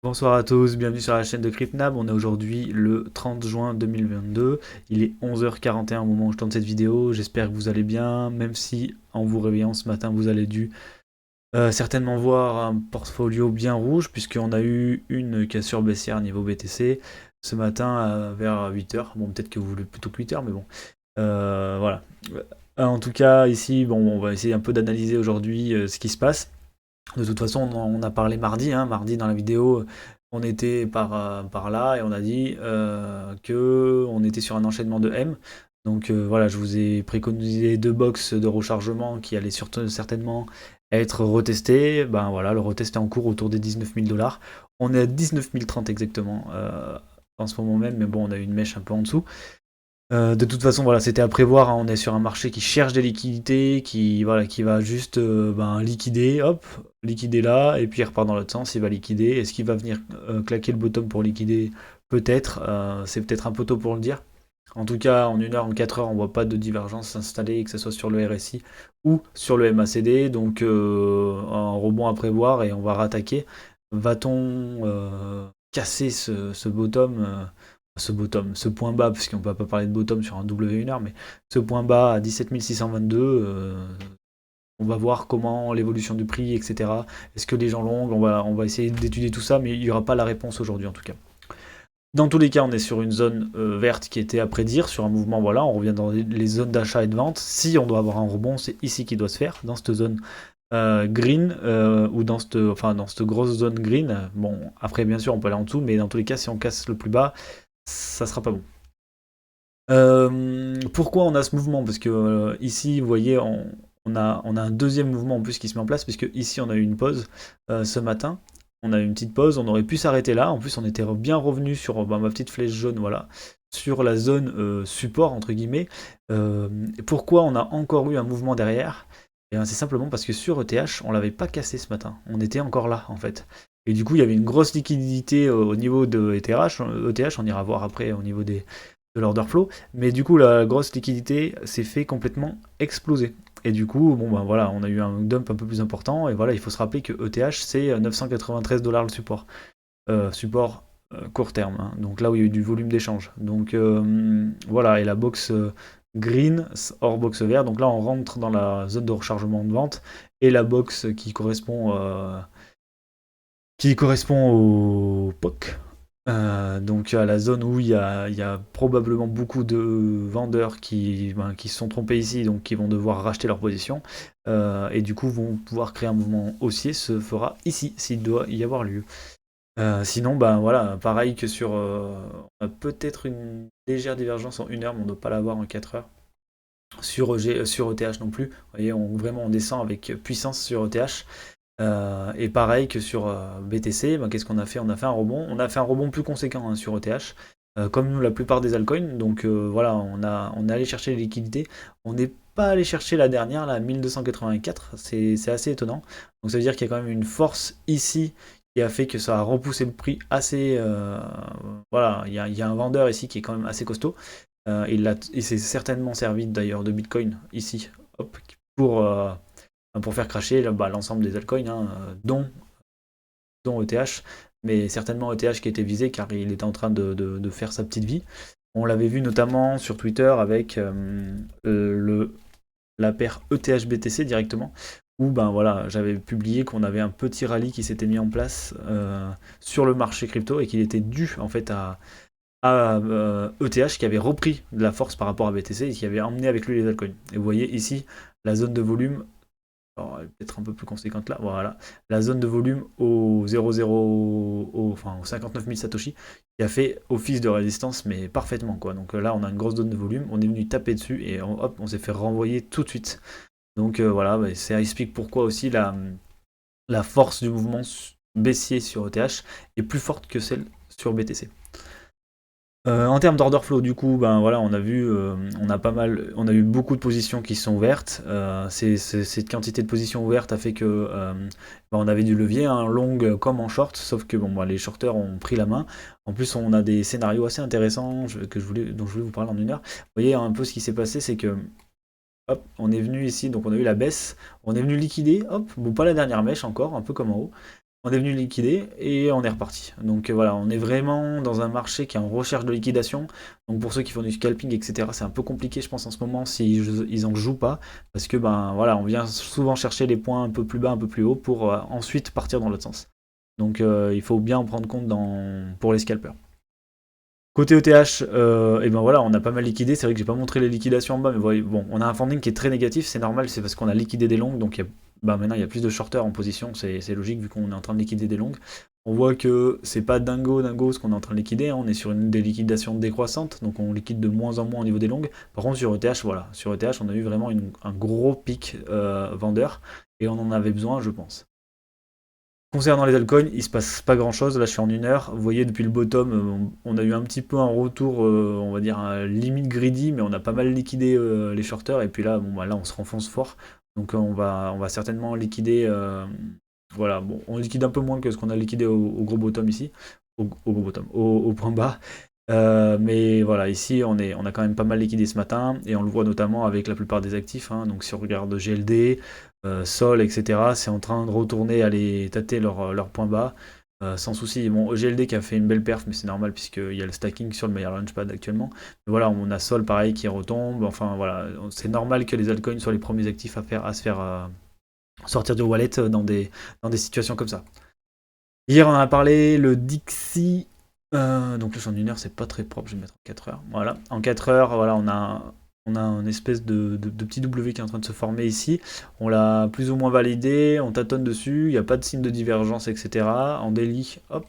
Bonsoir à tous, bienvenue sur la chaîne de CryptNab. On est aujourd'hui le 30 juin 2022. Il est 11h41 au moment où je tourne cette vidéo. J'espère que vous allez bien, même si en vous réveillant ce matin, vous allez dû certainement voir un portfolio bien rouge, puisqu'on a eu une cassure baissière niveau BTC ce matin vers 8h. Bon, peut-être que vous voulez plutôt que 8h, mais bon. Voilà. En tout cas, ici, bon, on va essayer un peu d'analyser aujourd'hui ce qui se passe. De toute façon, on a parlé mardi, hein, mardi dans la vidéo, on était par là et on a dit que on était sur un enchaînement de M. Donc voilà, je vous ai préconisé deux box de rechargement qui allaient surtout certainement être retestés. Ben voilà, le retest est en cours autour des 19 000 dollars. On est à 19 030 exactement en ce moment même, mais bon, on a eu une mèche un peu en dessous. De toute façon, voilà, c'était à prévoir, hein. On est sur un marché qui cherche des liquidités, voilà, qui va juste liquider, hop, liquider là, et puis il repart dans l'autre sens, il va liquider. Est-ce qu'il va venir claquer le bottom pour liquider? Peut-être, c'est peut-être un peu tôt pour le dire. En tout cas, en 1 heure, en 4 heures, on voit pas de divergence s'installer, que ce soit sur le RSI ou sur le MACD. Donc, un rebond à prévoir et on va rattaquer. Va-t-on casser ce bottom ce point bas, parce qu'on ne peut pas parler de bottom sur un W1R, mais ce point bas à 17 622, on va voir comment l'évolution du prix, etc. Est-ce que les gens longs, on va essayer d'étudier tout ça, mais il n'y aura pas la réponse aujourd'hui en tout cas. Dans tous les cas, on est sur une zone verte qui était à prédire, sur un mouvement, voilà, on revient dans les zones d'achat et de vente. Si on doit avoir un rebond, c'est ici qu'il doit se faire, dans cette zone green, ou dans cette grosse zone green. Bon, après, bien sûr, on peut aller en dessous, mais dans tous les cas, si on casse le plus bas, ça sera pas bon. Pourquoi on a ce mouvement? Parce que ici, vous voyez, on a un deuxième mouvement en plus qui se met en place, puisque ici, on a eu une pause ce matin. On a eu une petite pause, on aurait pu s'arrêter là. En plus, on était bien revenu sur ma petite flèche jaune, voilà, sur la zone support, entre guillemets. Pourquoi on a encore eu un mouvement derrière? Et c'est simplement parce que sur ETH, on l'avait pas cassé ce matin. On était encore là, en fait. Et du coup, il y avait une grosse liquidité au niveau de ETH. ETH, on ira voir après au niveau de l'order flow. Mais du coup, la grosse liquidité s'est fait complètement exploser. Et du coup, bon ben voilà, on a eu un dump un peu plus important. Et voilà, il faut se rappeler que ETH, c'est 993 dollars le support. Support court terme, hein. Donc là où il y a eu du volume d'échange. Donc voilà, et la box green hors box vert. Donc là, on rentre dans la zone de rechargement de vente. Et la box qui correspond au POC. Donc à la zone où il y a probablement beaucoup de vendeurs qui se sont trompés ici, donc qui vont devoir racheter leur position, et du coup vont pouvoir créer un mouvement haussier, se fera ici, s'il doit y avoir lieu. Sinon, ben voilà, pareil que sur... on a peut-être une légère divergence en 1 heure, mais on ne doit pas l'avoir en 4 heures. Sur ETH non plus. Vous voyez, vraiment on descend avec puissance sur ETH. Et pareil que sur BTC, ben, qu'est-ce qu'on a fait? On a fait un rebond. On a fait un rebond plus conséquent, hein, sur ETH, comme nous la plupart des altcoins. Donc voilà, on est allé chercher les liquidités. On n'est pas allé chercher la dernière, là, 1284. C'est assez étonnant. Donc ça veut dire qu'il y a quand même une force ici qui a fait que ça a repoussé le prix assez. Voilà, il y a un vendeur ici qui est quand même assez costaud. Il s'est certainement servi d'ailleurs de Bitcoin ici, hop, pour faire cracher l'ensemble des altcoins, hein, dont ETH, mais certainement ETH qui était visé car il était en train de faire sa petite vie. On l'avait vu notamment sur Twitter avec la paire ETH-BTC directement, où ben voilà, j'avais publié qu'on avait un petit rallye qui s'était mis en place sur le marché crypto et qu'il était dû en fait à ETH qui avait repris de la force par rapport à BTC et qui avait emmené avec lui les altcoins. Et vous voyez ici la zone de volume, alors, elle est peut-être un peu plus conséquente là, voilà, la zone de volume au 0,0, enfin au 59 000 Satoshi, qui a fait office de résistance, mais parfaitement, quoi. Donc là, on a une grosse zone de volume, on est venu taper dessus, et hop, on s'est fait renvoyer tout de suite. Donc voilà, bah, ça explique pourquoi aussi la force du mouvement baissier sur ETH est plus forte que celle sur BTC. En termes d'order flow, du coup, ben voilà, on a vu, on a eu beaucoup de positions qui sont ouvertes. Cette quantité de positions ouvertes a fait que ben, on avait du levier, hein, long comme en short, sauf que bon, ben, les shorters ont pris la main. En plus, on a des scénarios assez intéressants dont je voulais vous parler en 1 heure. Vous voyez un peu ce qui s'est passé, c'est que hop, on est venu ici, donc on a eu la baisse, on est venu liquider, hop, bon pas la dernière mèche encore, un peu comme en haut. on est venu liquider et on est reparti. Donc voilà, on est vraiment dans un marché qui est en recherche de liquidation. Donc pour ceux qui font du scalping, etc., c'est un peu compliqué, je pense, en ce moment, s'ils ils en jouent pas. Parce que ben voilà, on vient souvent chercher les points un peu plus bas, un peu plus haut pour ensuite partir dans l'autre sens. Donc il faut bien en prendre compte pour les scalpers. Côté ETH, et ben voilà, on a pas mal liquidé. C'est vrai que j'ai pas montré les liquidations en bas, mais voyez, bon, on a un funding qui est très négatif, c'est normal, c'est parce qu'on a liquidé des longues, donc bah, maintenant il y a plus de shorters en position, c'est logique vu qu'on est en train de liquider des longues. On voit que c'est pas dingo ce qu'on est en train de liquider, hein, on est sur une des liquidations décroissantes, donc on liquide de moins en moins au niveau des longues. Par contre sur ETH, voilà, sur ETH on a eu vraiment un gros pic vendeur, et on en avait besoin, je pense. Concernant les altcoins, il se passe pas grand chose. Là, je suis en 1 heure. Vous voyez, depuis le bottom, on a eu un petit peu un retour, on va dire, limite greedy, mais on a pas mal liquidé les shorters. Et puis là, bon, bah, là, on se renfonce fort. Donc, on va certainement liquider. Voilà, bon, on liquide un peu moins que ce qu'on a liquidé au gros bottom ici. Au gros bottom, au point bas. Mais voilà, ici on a quand même pas mal liquidé ce matin et on le voit notamment avec la plupart des actifs. Hein. Donc si on regarde GLD, Sol, etc., c'est en train de retourner, aller tâter leur point bas sans souci. Bon, GLD qui a fait une belle perf, mais c'est normal puisqu'il y a le stacking sur le meilleur launchpad actuellement. Mais voilà, on a Sol pareil qui retombe. Enfin voilà, c'est normal que les altcoins soient les premiers actifs à se faire sortir du wallet dans des situations comme ça. Hier on en a parlé, le Dixie. Donc là, je suis en 1 heure, c'est pas très propre, je vais mettre en 4 heures. Voilà, en 4 heures, voilà, on a une espèce de petit W qui est en train de se former ici. On l'a plus ou moins validé, on tâtonne dessus, il n'y a pas de signe de divergence, etc. En daily, hop,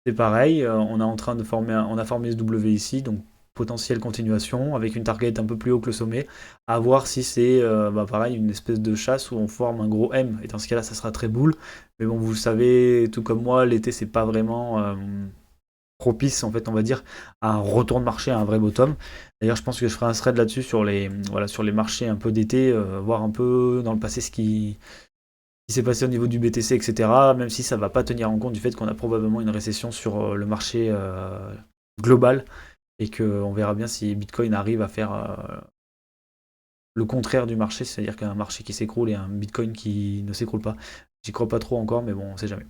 c'est pareil, on a formé ce W ici, donc potentielle continuation, avec une target un peu plus haut que le sommet, à voir si c'est pareil, une espèce de chasse où on forme un gros M, et dans ce cas-là, ça sera très bull. Mais bon, vous le savez, tout comme moi, l'été, c'est pas vraiment propice, en fait, on va dire, à un retour de marché, à un vrai bottom. D'ailleurs, je pense que je ferai un thread là-dessus sur les marchés un peu d'été, voir un peu dans le passé ce qui s'est passé au niveau du BTC, etc. Même si ça ne va pas tenir en compte du fait qu'on a probablement une récession sur le marché global et qu'on verra bien si Bitcoin arrive à faire le contraire du marché, c'est-à-dire qu'un marché qui s'écroule et un Bitcoin qui ne s'écroule pas. J'y crois pas trop encore, mais bon, on sait jamais.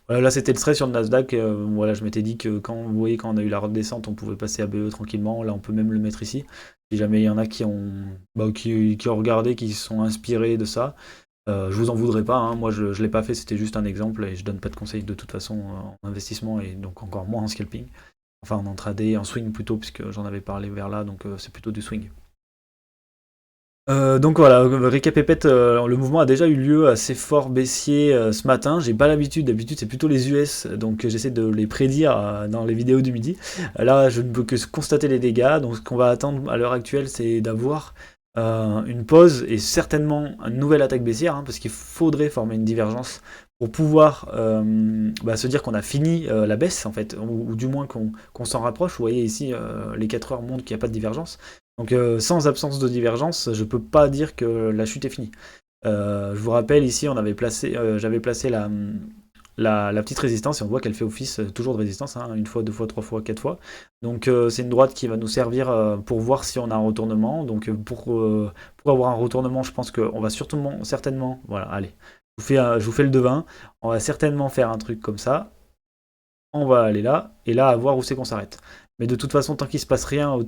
Voilà, là c'était le stress sur le Nasdaq. Voilà, je m'étais dit que vous voyez, quand on a eu la redescente, on pouvait passer à BE tranquillement. Là, on peut même le mettre ici. Si jamais il y en a qui ont regardé, qui se sont inspirés de ça, je vous en voudrais pas. Hein. Moi, je l'ai pas fait, c'était juste un exemple et je donne pas de conseils de toute façon en investissement et donc encore moins en scalping. Enfin, en intraday, en swing plutôt, puisque j'en avais parlé vers là, donc c'est plutôt du swing. Donc voilà, récap épette, le mouvement a déjà eu lieu assez fort baissier ce matin. J'ai pas l'habitude, d'habitude c'est plutôt les US, donc j'essaie de les prédire dans les vidéos du midi. Là, je ne peux que constater les dégâts. Donc ce qu'on va attendre à l'heure actuelle, c'est d'avoir une pause et certainement une nouvelle attaque baissière, hein, parce qu'il faudrait former une divergence pour pouvoir se dire qu'on a fini la baisse en fait, ou du moins qu'on s'en rapproche. Vous voyez ici, les 4 heures montrent qu'il n'y a pas de divergence. Donc sans absence de divergence, je peux pas dire que la chute est finie. Je vous rappelle, ici, j'avais placé la petite résistance, et on voit qu'elle fait office toujours de résistance, hein, 1 fois, 2 fois, 3 fois, 4 fois. Donc c'est une droite qui va nous servir pour voir si on a un retournement. Donc pour avoir un retournement, je pense qu'on va certainement, voilà, allez, je vous fais le devin, on va certainement faire un truc comme ça. On va aller là, et là, à voir où c'est qu'on s'arrête. Mais de toute façon, tant qu'il ne se passe rien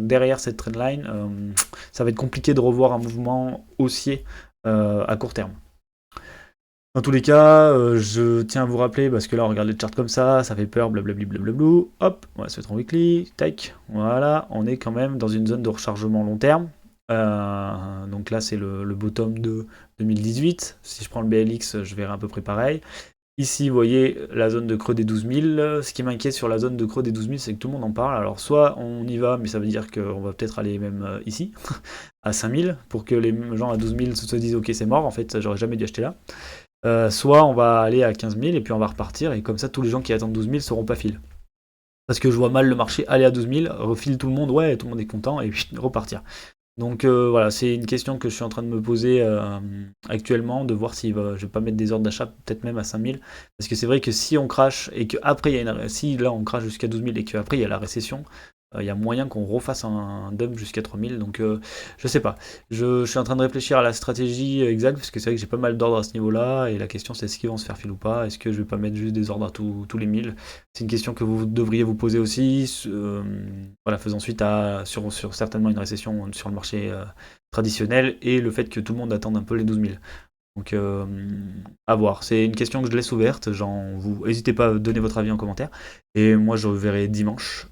derrière cette trendline, ça va être compliqué de revoir un mouvement haussier à court terme. Dans tous les cas, je tiens à vous rappeler, parce que là on regarde les charts comme ça fait peur, blablabli blablablou, hop, on va se mettre en weekly, tac, voilà, on est quand même dans une zone de rechargement long terme. Donc là c'est le bottom de 2018, si je prends le BLX, je verrai à peu près pareil. Ici, vous voyez la zone de creux des 12 000. Ce qui m'inquiète sur la zone de creux des 12 000, c'est que tout le monde en parle. Alors, soit on y va, mais ça veut dire qu'on va peut-être aller même ici, à 5 000, pour que les gens à 12 000 se disent « Ok, c'est mort, en fait, j'aurais jamais dû acheter là. » Soit on va aller à 15 000, et puis on va repartir, et comme ça, tous les gens qui attendent 12 000 seront pas fil. Parce que je vois mal le marché aller à 12 000, refile tout le monde, ouais, tout le monde est content, et puis repartir. Donc voilà, c'est une question que je suis en train de me poser actuellement, de voir si je vais pas mettre des ordres d'achat, peut-être même à 5000, parce que c'est vrai que si on crache, et qu'après, si là on crache jusqu'à 12 000, et qu'après il y a la récession, il y a moyen qu'on refasse un dump jusqu'à 3000, donc je sais pas. Je suis en train de réfléchir à la stratégie exacte, parce que c'est vrai que j'ai pas mal d'ordres à ce niveau-là, et la question c'est est-ce qu'ils vont se faire filer ou pas, est-ce que je vais pas mettre juste des ordres à tous les 1000. C'est une question que vous devriez vous poser aussi, voilà, faisant suite à sur certainement une récession sur le marché traditionnel, et le fait que tout le monde attende un peu les 12 000. Donc à voir, c'est une question que je laisse ouverte, vous n'hésitez pas à donner votre avis en commentaire, et moi je verrai dimanche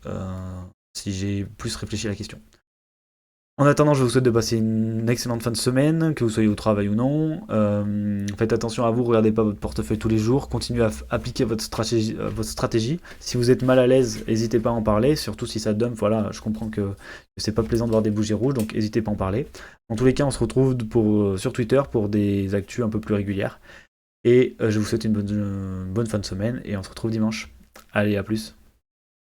si j'ai plus réfléchi à la question. En attendant, je vous souhaite de passer une excellente fin de semaine, que vous soyez au travail ou non. Faites attention à vous, regardez pas votre portefeuille tous les jours, continuez à appliquer votre stratégie. Si vous êtes mal à l'aise, n'hésitez pas à en parler, surtout si ça dump. Voilà, je comprends que c'est pas plaisant de voir des bougies rouges, donc n'hésitez pas à en parler. Dans tous les cas, on se retrouve sur Twitter pour des actus un peu plus régulières. Et je vous souhaite une bonne fin de semaine, et on se retrouve dimanche. Allez, à plus.